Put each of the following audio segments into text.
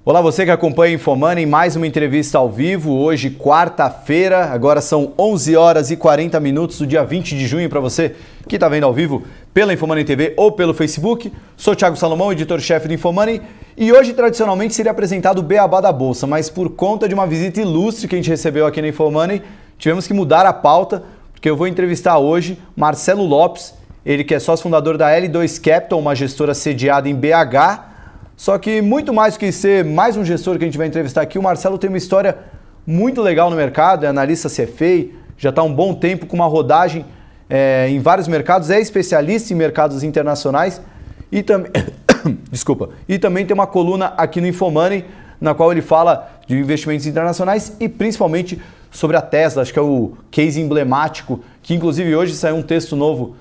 Olá, você que acompanha Infomoney, mais uma entrevista ao vivo, hoje quarta-feira, agora são 11 horas e 40 minutos do dia 20 de junho para você que está vendo ao vivo pela Infomoney TV ou pelo Facebook. Sou Thiago Salomão, editor-chefe do Infomoney, e hoje tradicionalmente seria apresentado o Beabá da Bolsa, mas por conta de uma visita ilustre que a gente recebeu aqui na Infomoney, tivemos que mudar a pauta, porque eu vou entrevistar hoje Marcelo Lopes, ele que é sócio fundador da L2 Capital, uma gestora sediada em BH. Só que muito mais do que ser mais um gestor que a gente vai entrevistar aqui, o Marcelo tem uma história muito legal no mercado, é analista CFA, já está há um bom tempo com uma rodagem em vários mercados, é especialista em mercados internacionais e também, e também tem uma coluna aqui no Infomoney, na qual ele fala de investimentos internacionais e principalmente sobre a Tesla, acho que é o case emblemático, que inclusive hoje saiu um texto novo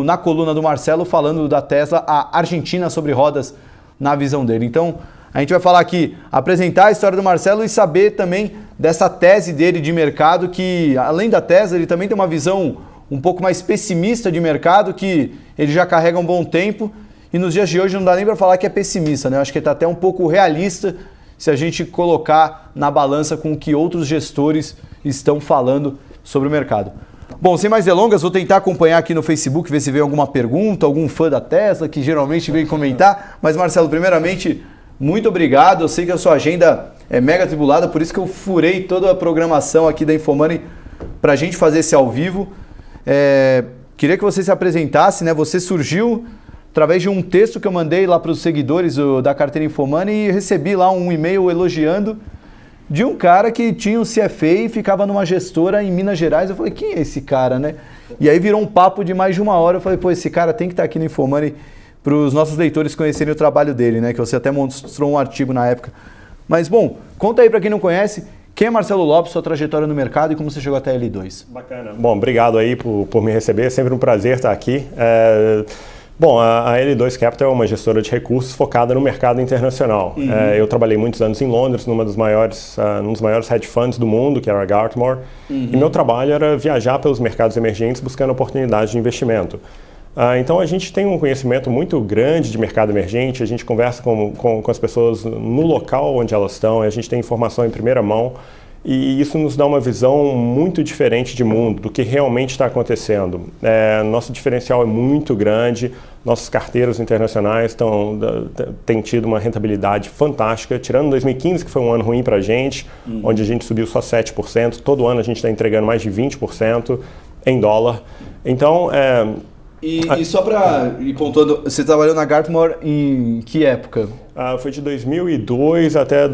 na coluna do Marcelo falando da Tesla, a Argentina sobre rodas na visão dele. Então, a gente vai falar aqui, apresentar a história do Marcelo e saber também dessa tese dele de mercado, que além da Tesla, ele também tem uma visão um pouco mais pessimista de mercado, que ele já carrega há um bom tempo e nos dias de hoje não dá nem para falar que é pessimista, né? Eu acho que ele está até um pouco realista se a gente colocar na balança com o que outros gestores estão falando sobre o mercado. Bom, sem mais delongas, vou tentar acompanhar aqui no Facebook, ver se vem alguma pergunta, algum fã da Tesla que geralmente vem comentar. Mas, Marcelo, primeiramente, muito obrigado. Eu sei que a sua agenda é mega atribulada, por isso que eu furei toda a programação aqui da Infomoney para a gente fazer esse ao vivo. Queria que você se apresentasse, né? Você surgiu através de um texto que eu mandei lá para os seguidores da carteira Infomoney e recebi lá um e-mail elogiando de um cara que tinha um CFA e ficava numa gestora em Minas Gerais. Eu falei, quem é esse cara, né? E aí virou um papo de mais de uma hora. Eu falei, pô, esse cara tem que estar aqui no Infomoney para os nossos leitores conhecerem o trabalho dele, né? Que você até mostrou um artigo na época. Mas, bom, conta aí para quem não conhece, quem é Marcelo Lopes, sua trajetória no mercado e como você chegou até a L2. Bacana. Bom, obrigado aí por me receber. É sempre um prazer estar aqui. Bom, a L2 Capital é uma gestora de recursos focada no mercado internacional. Uhum. Eu trabalhei muitos anos em Londres, num dos maiores hedge funds do mundo, que era a Gartmore. Uhum. E meu trabalho era viajar pelos mercados emergentes buscando oportunidades de investimento. Então a gente tem um conhecimento muito grande de mercado emergente, a gente conversa com as pessoas no local onde elas estão, a gente tem informação em primeira mão. E isso nos dá uma visão muito diferente de mundo, do que realmente está acontecendo. Nosso diferencial é muito grande, nossas carteiras internacionais têm tido uma rentabilidade fantástica, tirando 2015, que foi um ano ruim para a gente, onde a gente subiu só 7%, todo ano a gente está entregando mais de 20% em dólar. Então, E só para ir pontuando, você trabalhou na Gartmore em que época? Foi de 2002 até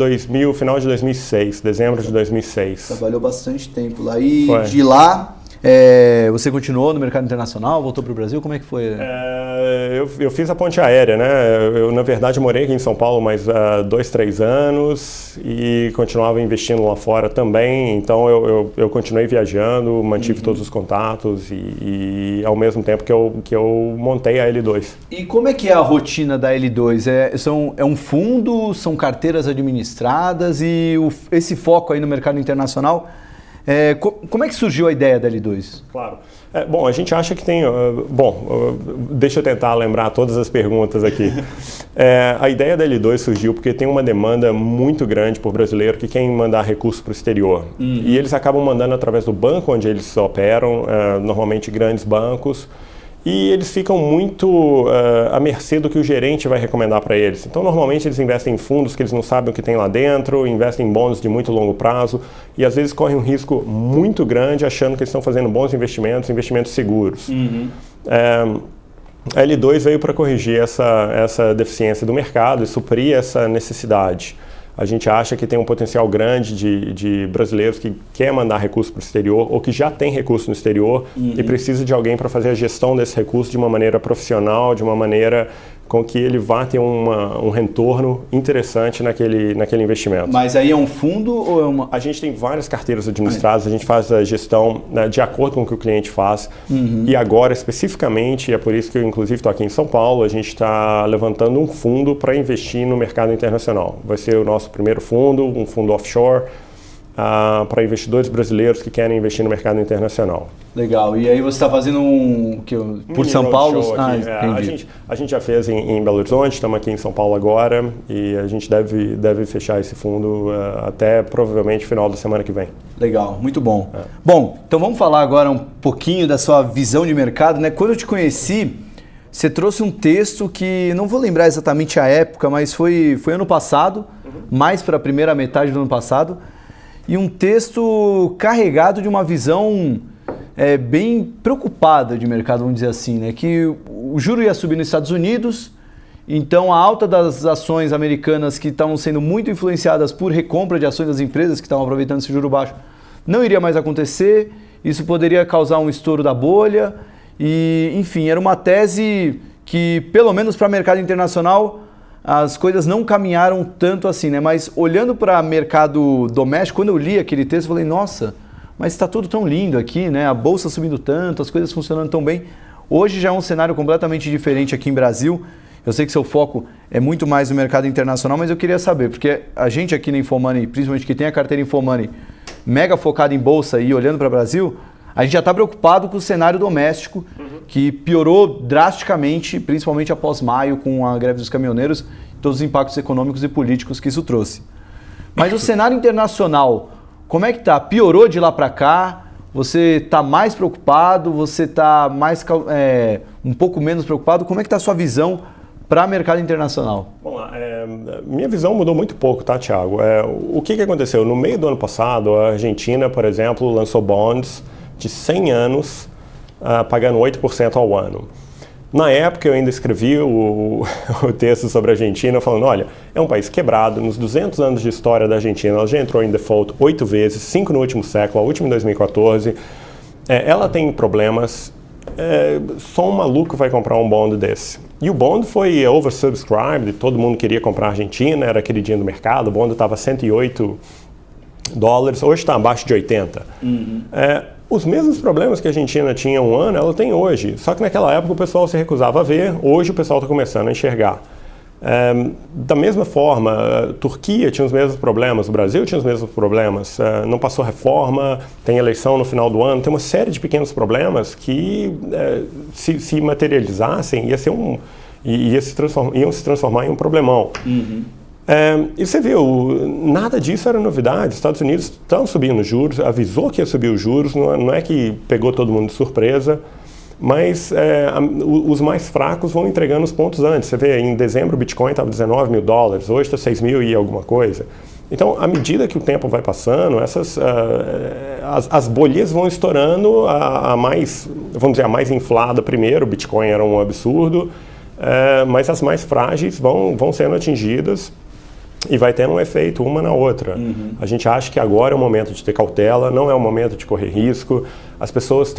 final de 2006, dezembro de 2006. Trabalhou bastante tempo lá. E foi. De lá, você continuou no mercado internacional, voltou para o Brasil? Como é que foi? Eu fiz a ponte aérea, né? Eu, na verdade, morei aqui em São Paulo mais 2, 3 anos e continuava investindo lá fora também. Então, eu continuei viajando, mantive todos os contatos e ao mesmo tempo que eu montei a L2. E como é que é a rotina da L2? É um fundo, são carteiras administradas e esse foco aí no mercado internacional, como é que surgiu a ideia da L2? Claro. Bom, a gente acha que tem... deixa eu tentar lembrar todas as perguntas aqui. A ideia da L2 surgiu porque tem uma demanda muito grande por brasileiro que quer mandar recursos para o exterior. Uhum. E eles acabam mandando através do banco onde eles operam, normalmente grandes bancos. E eles ficam muito à mercê do que o gerente vai recomendar para eles. Então, normalmente, eles investem em fundos que eles não sabem o que tem lá dentro, investem em bons de muito longo prazo e, às vezes, correm um risco muito grande achando que eles estão fazendo bons investimentos seguros. Uhum. A L2 veio para corrigir essa deficiência do mercado e suprir essa necessidade. A gente acha que tem um potencial grande de brasileiros que quer mandar recursos para o exterior ou que já tem recurso no exterior e precisa de alguém para fazer a gestão desse recurso de uma maneira profissional, de uma maneira com que ele vá ter um retorno interessante naquele investimento. Mas aí é um fundo ou é uma... A gente tem várias carteiras administradas, a gente faz a gestão de acordo com o que o cliente faz. E agora, especificamente, é por isso que eu inclusive estou aqui em São Paulo, a gente está levantando um fundo para investir no mercado internacional. Vai ser o nosso primeiro fundo, um fundo offshore. para investidores brasileiros que querem investir no mercado internacional. Legal. E aí você está fazendo por São Paulo? A gente já fez em Belo Horizonte, estamos aqui em São Paulo agora e a gente deve fechar esse fundo até provavelmente final da semana que vem. Legal, muito bom. Bom, então vamos falar agora um pouquinho da sua visão de mercado, né? Quando eu te conheci, você trouxe um texto que não vou lembrar exatamente a época, mas foi ano passado, mais para a primeira metade do ano passado, e um texto carregado de uma visão bem preocupada de mercado, vamos dizer assim, né? Que o juro ia subir nos Estados Unidos, então a alta das ações americanas que estavam sendo muito influenciadas por recompra de ações das empresas que estavam aproveitando esse juro baixo não iria mais acontecer, isso poderia causar um estouro da bolha e, enfim, era uma tese que, pelo menos para o mercado internacional, as coisas não caminharam tanto assim, né? Mas olhando para o mercado doméstico, quando eu li aquele texto, eu falei, nossa, mas está tudo tão lindo aqui, né? A bolsa subindo tanto, as coisas funcionando tão bem. Hoje já é um cenário completamente diferente aqui em Brasil. Eu sei que seu foco é muito mais no mercado internacional, mas eu queria saber, porque a gente aqui na InfoMoney, principalmente que tem a carteira InfoMoney mega focada em bolsa e olhando para o Brasil, a gente já está preocupado com o cenário doméstico, que piorou drasticamente, principalmente após maio, com a greve dos caminhoneiros, todos os impactos econômicos e políticos que isso trouxe. Mas o cenário internacional, como é que está? Piorou de lá para cá? Você está mais preocupado? Você está um pouco menos preocupado? Como é que está a sua visão para o mercado internacional? Vamos lá. Minha visão mudou muito pouco, tá, Thiago? O que aconteceu? No meio do ano passado, a Argentina, por exemplo, lançou bonds de 100 anos, pagando 8% ao ano. Na época, eu ainda escrevi o texto sobre a Argentina, falando, olha, é um país quebrado, nos 200 anos de história da Argentina, ela já entrou em default 8 vezes, 5 no último século, a última em 2014. Ela tem problemas, só um maluco vai comprar um bond desse. E o bond foi oversubscribed, todo mundo queria comprar a Argentina, era queridinho do mercado, o bond estava $108, hoje está abaixo de 80. Os mesmos problemas que a Argentina tinha um ano, ela tem hoje. Só que naquela época o pessoal se recusava a ver, hoje o pessoal está começando a enxergar. Da mesma forma, a Turquia tinha os mesmos problemas, o Brasil tinha os mesmos problemas, não passou reforma, tem eleição no final do ano, tem uma série de pequenos problemas que se materializassem iam se transformar em um problemão. E você viu, nada disso era novidade. Os Estados Unidos estão subindo os juros, avisou que ia subir os juros, não é que pegou todo mundo de surpresa, mas os mais fracos vão entregando os pontos antes. Você vê, em dezembro o Bitcoin estava $19 mil, hoje está 6 mil e alguma coisa. Então, à medida que o tempo vai passando, as bolhas vão estourando, a mais inflada primeiro, o Bitcoin era um absurdo, mas as mais frágeis vão sendo atingidas. E vai tendo um efeito uma na outra. A gente acha que agora é o momento de ter cautela, não é o momento de correr risco. As pessoas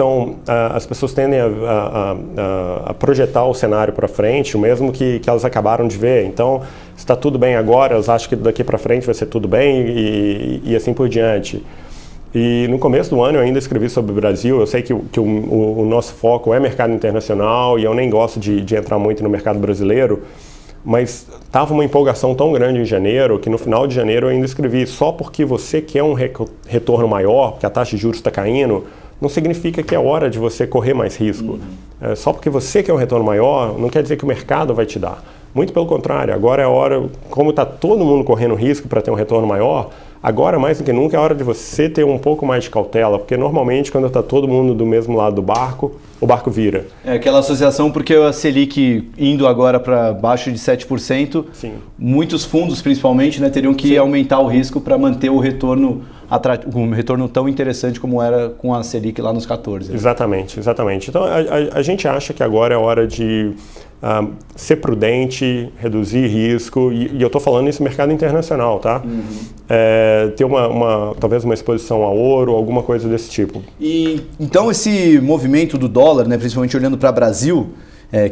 tendem a projetar o cenário para frente, o mesmo que elas acabaram de ver. Então, se está tudo bem agora, elas acham que daqui para frente vai ser tudo bem e assim por diante. E no começo do ano eu ainda escrevi sobre o Brasil. Eu sei que o nosso foco é mercado internacional e eu nem gosto de entrar muito no mercado brasileiro. Mas estava uma empolgação tão grande em janeiro que no final de janeiro eu ainda escrevi: só porque você quer um retorno maior, porque a taxa de juros está caindo, não significa que é hora de você correr mais risco. Só porque você quer um retorno maior, não quer dizer que o mercado vai te dar. Muito pelo contrário, agora é a hora, como está todo mundo correndo risco para ter um retorno maior, agora mais do que nunca é a hora de você ter um pouco mais de cautela, porque normalmente quando está todo mundo do mesmo lado do barco, o barco vira. É aquela associação, porque a Selic indo agora para baixo de 7%, Sim. Muitos fundos principalmente, né, teriam que aumentar o risco para manter o retorno, um retorno tão interessante como era com a Selic lá nos 14%. Né? Exatamente. Então a gente acha que agora é hora de ser prudente, reduzir risco, e eu estou falando isso no mercado internacional, tá? Ter talvez uma exposição a ouro, alguma coisa desse tipo. E então esse movimento do dólar, né, principalmente olhando para o Brasil,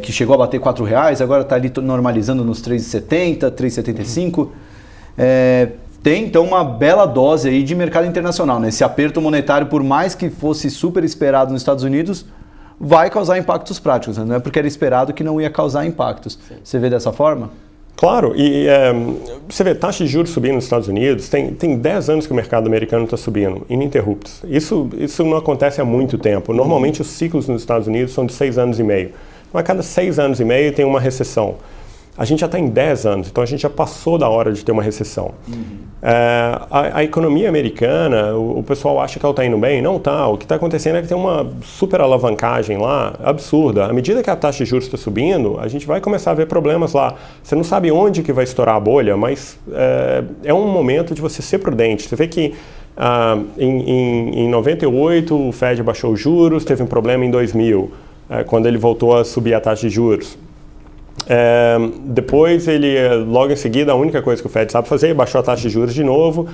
que chegou a bater R$4, agora está ali normalizando nos 3,70, 3,75, tem então uma bela dose aí de mercado internacional, né? Esse aperto monetário, por mais que fosse super esperado nos Estados Unidos, vai causar impactos práticos, né? Não é porque era esperado que não ia causar impactos. Sim. Você vê dessa forma? Claro, e você vê taxa de juros subindo nos Estados Unidos, tem 10 anos que o mercado americano está subindo, ininterruptos. Isso não acontece há muito tempo. Normalmente os ciclos nos Estados Unidos são de 6 anos e meio. Então, a cada 6 anos e meio tem uma recessão. A gente já está em 10 anos, então a gente já passou da hora de ter uma recessão. A economia americana, o pessoal acha que ela está indo bem, não está. O que está acontecendo é que tem uma super alavancagem lá, absurda. À medida que a taxa de juros está subindo, a gente vai começar a ver problemas lá. Você não sabe onde que vai estourar a bolha, mas é um momento de você ser prudente. Você vê que em 98 o Fed baixou os juros, teve um problema em 2000, quando ele voltou a subir a taxa de juros. Depois logo em seguida, a única coisa que o Fed sabe fazer, baixou a taxa de juros de novo,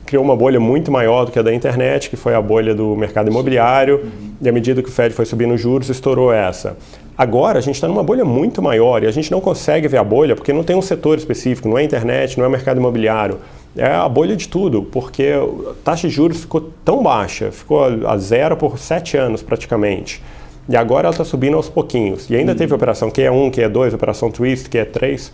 criou uma bolha muito maior do que a da internet, que foi a bolha do mercado imobiliário, e à medida que o Fed foi subindo os juros, estourou essa. Agora a gente está numa bolha muito maior e a gente não consegue ver a bolha porque não tem um setor específico, não é internet, não é mercado imobiliário, é a bolha de tudo, porque a taxa de juros ficou tão baixa, ficou a zero por 7 anos praticamente. E agora ela está subindo aos pouquinhos. E ainda teve operação QE1, QE2, operação Twist, QE3.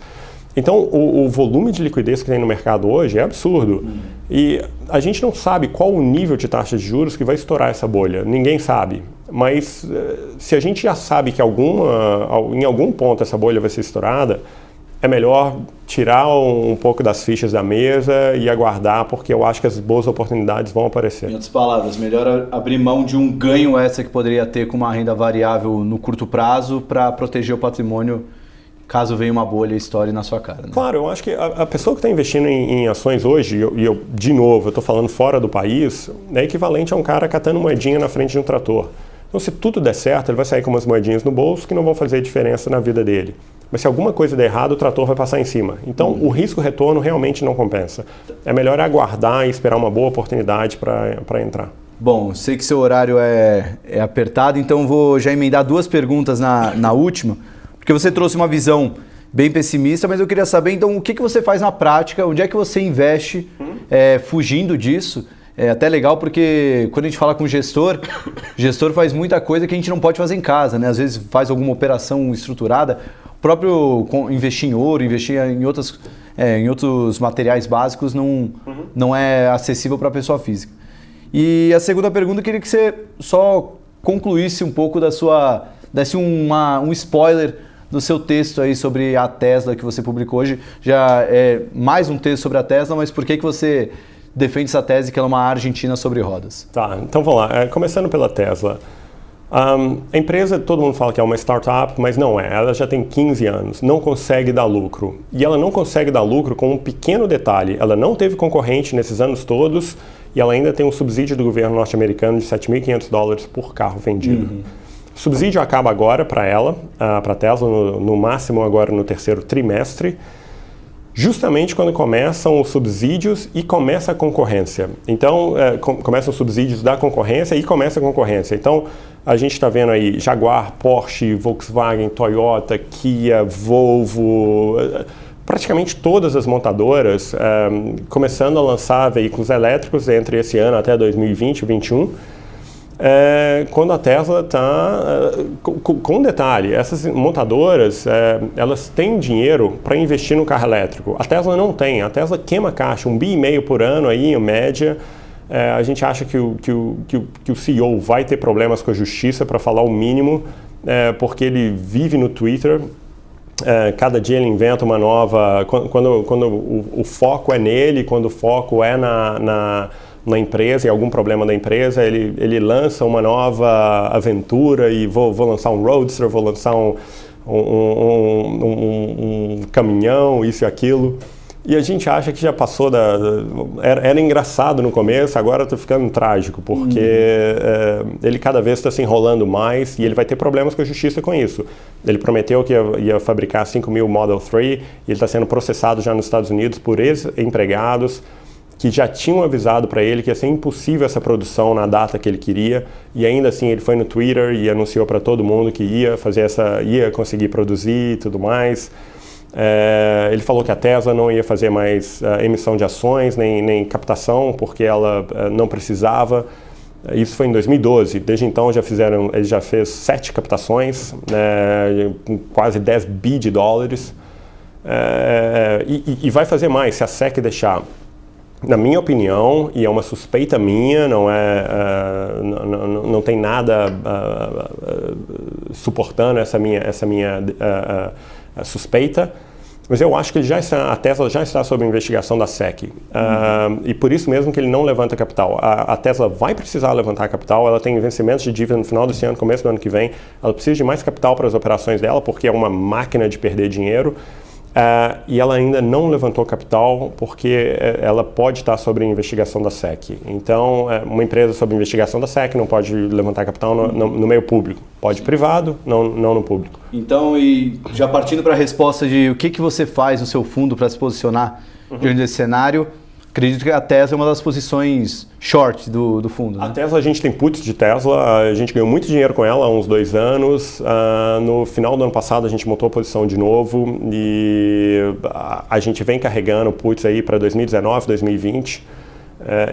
Então, o volume de liquidez que tem no mercado hoje é absurdo. E a gente não sabe qual o nível de taxa de juros que vai estourar essa bolha. Ninguém sabe. Mas se a gente já sabe que em algum ponto essa bolha vai ser estourada, é melhor tirar um pouco das fichas da mesa e aguardar, porque eu acho que as boas oportunidades vão aparecer. Em outras palavras, melhor abrir mão de um ganho extra que poderia ter com uma renda variável no curto prazo para proteger o patrimônio caso venha uma bolha e estoure na sua cara. Né? Claro, eu acho que a pessoa que está investindo em ações hoje, e eu de novo, eu estou falando fora do país, é equivalente a um cara catando moedinha na frente de um trator. Então, se tudo der certo, ele vai sair com umas moedinhas no bolso que não vão fazer diferença na vida dele. Mas se alguma coisa der errado, o trator vai passar em cima. Então, o risco-retorno realmente não compensa. É melhor aguardar e esperar uma boa oportunidade para entrar. Bom, sei que seu horário é apertado, então vou já emendar 2 perguntas na última, porque você trouxe uma visão bem pessimista, mas eu queria saber, então, o que você faz na prática, onde é que você investe fugindo disso? É até legal porque quando a gente fala com o gestor faz muita coisa que a gente não pode fazer em casa, né? Às vezes faz alguma operação estruturada, o próprio investir em ouro, investir em outros materiais básicos não é acessível para a pessoa física. E a segunda pergunta, eu queria que você só concluísse um pouco desse um spoiler do seu texto aí sobre a Tesla que você publicou hoje. Já é mais um texto sobre a Tesla, mas por que você defende essa tese que ela é uma Argentina sobre rodas? Tá, então vamos lá. Começando pela Tesla. A empresa, todo mundo fala que é uma startup, mas não é. Ela já tem 15 anos, não consegue dar lucro. E ela não consegue dar lucro com um pequeno detalhe. Ela não teve concorrente nesses anos todos e ela ainda tem um subsídio do governo norte-americano de $7.500 por carro vendido. O subsídio acaba agora para ela, para a Tesla, no máximo agora no 3º trimestre, justamente quando começam os subsídios e começa a concorrência. Então, começam os subsídios da concorrência e começa a concorrência. Então, a gente está vendo aí Jaguar, Porsche, Volkswagen, Toyota, Kia, Volvo, praticamente todas as montadoras começando a lançar veículos elétricos entre esse ano até 2020 e 2021. Quando a Tesla está... com um detalhe, essas montadoras, elas têm dinheiro para investir no carro elétrico. A Tesla não tem. A Tesla queima caixa, $1,5 bilhão por ano aí, em média. A gente acha que o CEO vai ter problemas com a justiça, para falar o mínimo, porque ele vive no Twitter. Cada dia ele inventa uma nova... Quando o foco é nele, quando o foco é na empresa e algum problema da empresa, ele lança uma nova aventura e vou lançar um Roadster, vou lançar um caminhão, isso e aquilo. E a gente acha que já passou era engraçado no começo, agora está ficando trágico, porque ele cada vez está se enrolando mais e ele vai ter problemas com a justiça com isso. Ele prometeu que ia fabricar 5.000 Model 3 e ele está sendo processado já nos Estados Unidos por ex-empregados que já tinham avisado para ele que ia ser impossível essa produção na data que ele queria, e ainda assim ele foi no Twitter e anunciou para todo mundo que ia conseguir produzir e tudo mais. Ele falou que a Tesla não ia fazer mais emissão de ações, nem captação, porque ela não precisava. Isso foi em 2012. Desde então ele já fez 7 captações, com quase $10 bilhões. E vai fazer mais se a SEC deixar. Na minha opinião, e é uma suspeita minha, não tem nada suportando essa minha suspeita, mas eu acho que a Tesla já está sob investigação da SEC. E por isso mesmo que ele não levanta capital. A Tesla vai precisar levantar capital, ela tem vencimentos de dívida no final desse ano, começo do ano que vem. Ela precisa de mais capital para as operações dela, porque é uma máquina de perder dinheiro. E ela ainda não levantou capital porque ela pode estar sob investigação da SEC. Então, uma empresa sob investigação da SEC não pode levantar capital no meio público. Pode privado, não no público. Então, e já partindo para a resposta de o que você faz no seu fundo para se posicionar diante desse cenário, acredito que a Tesla é uma das posições short do fundo. Né? A Tesla, a gente tem puts de Tesla, a gente ganhou muito dinheiro com ela há uns 2 anos. No final do ano passado a gente montou a posição de novo e a gente vem carregando puts aí para 2019, 2020.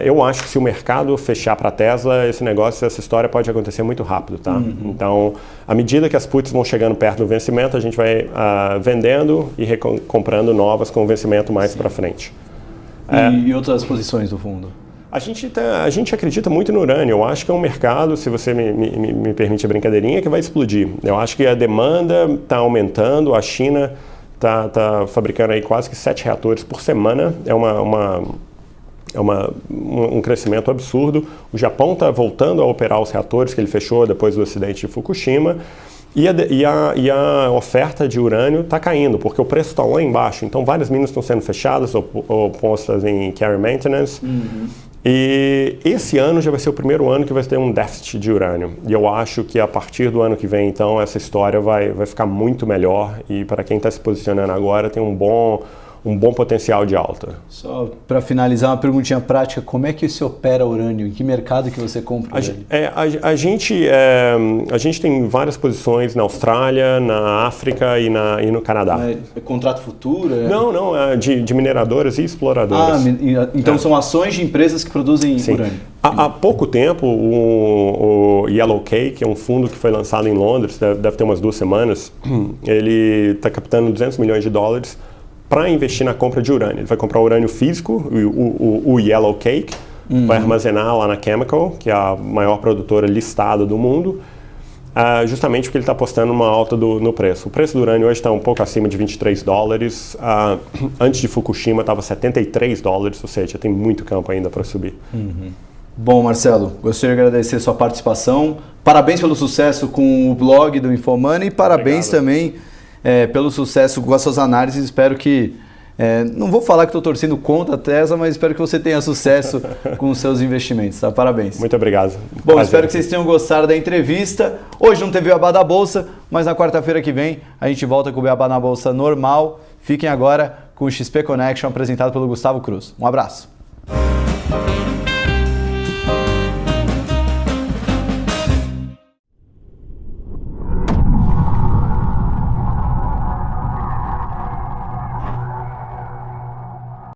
Eu acho que se o mercado fechar para a Tesla, essa história pode acontecer muito rápido, tá? Então, à medida que as puts vão chegando perto do vencimento, a gente vai vendendo e comprando novas com vencimento mais para frente. E outras posições do fundo? A gente acredita muito no urânio. Eu acho que é um mercado, se você me permite a brincadeirinha, que vai explodir. Eu acho que a demanda está aumentando, a China está fabricando aí quase que 7 reatores por semana. É um crescimento absurdo. O Japão está voltando a operar os reatores que ele fechou depois do acidente de Fukushima. E a oferta de urânio está caindo, porque o preço está lá embaixo. Então, várias minas estão sendo fechadas ou postas em care and maintenance. E esse ano já vai ser o primeiro ano que vai ter um déficit de urânio. E eu acho que a partir do ano que vem, então, essa história vai ficar muito melhor. E para quem está se posicionando agora, tem um bom potencial de alta. Só para finalizar, uma perguntinha prática, como é que se opera urânio? Em que mercado que você compra urânio? A gente tem várias posições na Austrália, na África e no Canadá. É contrato futuro? Não, de mineradoras e exploradoras. Então são ações de empresas que produzem urânio. Há pouco tempo, o Yellow Cake, que é um fundo que foi lançado em Londres, deve ter umas 2 semanas, ele está captando $200 milhões para investir na compra de urânio. Ele vai comprar urânio físico, o Yellow Cake, vai armazenar lá na Chemical, que é a maior produtora listada do mundo, justamente porque ele está apostando numa alta no preço. O preço do urânio hoje está um pouco acima de $23. Antes de Fukushima estava $73, ou seja, tem muito campo ainda para subir. Bom, Marcelo, gostaria de agradecer a sua participação. Parabéns pelo sucesso com o blog do InfoMoney e parabéns também pelo sucesso com as suas análises. Espero que, não vou falar que estou torcendo contra a Tesla, mas espero que você tenha sucesso com os seus investimentos, tá? Parabéns. Muito obrigado. Bom, prazer. Espero que vocês tenham gostado da entrevista. Hoje não teve o Beabá da Bolsa, mas na quarta-feira que vem a gente volta com o Beabá na Bolsa normal. Fiquem agora com o XP Connection apresentado pelo Gustavo Cruz. Um abraço.